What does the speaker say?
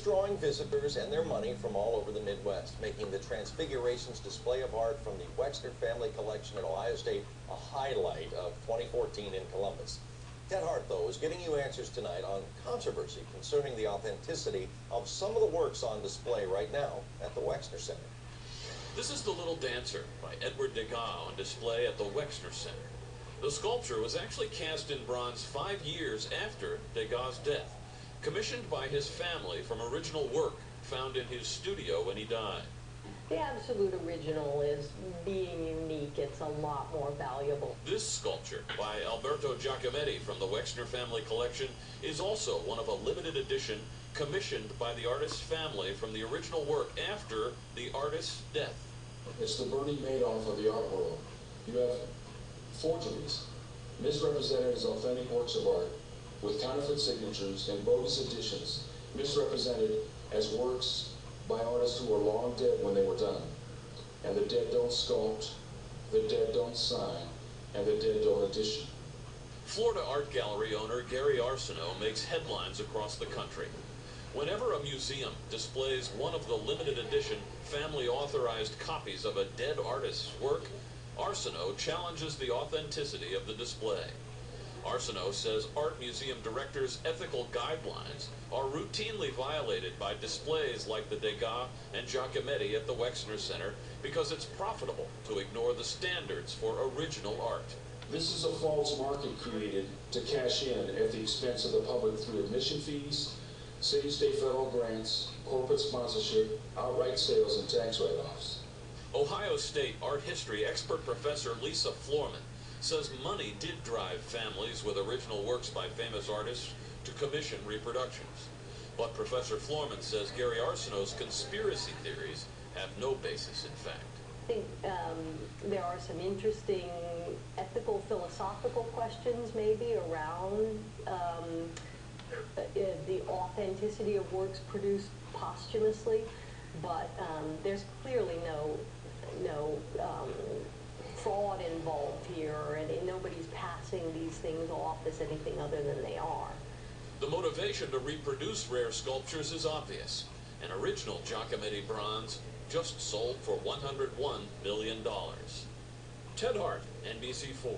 It's drawing visitors and their money from all over the Midwest, making the Transfigurations display of art from the Wexner Family Collection at Ohio State a highlight of 2014 in Columbus. Ted Hart, though, is giving you answers tonight on controversy concerning the authenticity of some of the works on display right now at the Wexner Center. This is The Little Dancer by Edgar Degas on display at the Wexner Center. The sculpture was actually cast in bronze 5 years after Degas' death, commissioned by his family from original work found in his studio when he died. The absolute original is being unique. It's a lot more valuable. This sculpture by Alberto Giacometti from the Wexner Family Collection is also one of a limited edition commissioned by the artist's family from the original work after the artist's death. It's the Bernie Madoff of the art world. You have forgeries, misrepresented as authentic works of art with counterfeit signatures and bogus editions, misrepresented as works by artists who are long dead when they were done. And the dead don't sculpt, the dead don't sign, and the dead don't edition. Florida art gallery owner Gary Arseneau makes headlines across the country. Whenever a museum displays one of the limited edition, family authorized copies of a dead artist's work, Arseneau challenges the authenticity of the display. Arseneau says art museum directors' ethical guidelines are routinely violated by displays like the Degas and Giacometti at the Wexner Center because it's profitable to ignore the standards for original art. This is a false market created to cash in at the expense of the public through admission fees, city, state, federal grants, corporate sponsorship, outright sales, and tax write-offs. Ohio State art history expert professor Lisa Florman says money did drive families with original works by famous artists to commission reproductions. But Professor Florman says Gary Arseneau's conspiracy theories have no basis in fact. I think there are some interesting ethical, philosophical questions maybe around the authenticity of works produced posthumously, but there's clearly no fraud involved here, and nobody's passing these things off as anything other than they are. The motivation to reproduce rare sculptures is obvious. An original Giacometti bronze just sold for $101 million. Ted Hart, NBC4.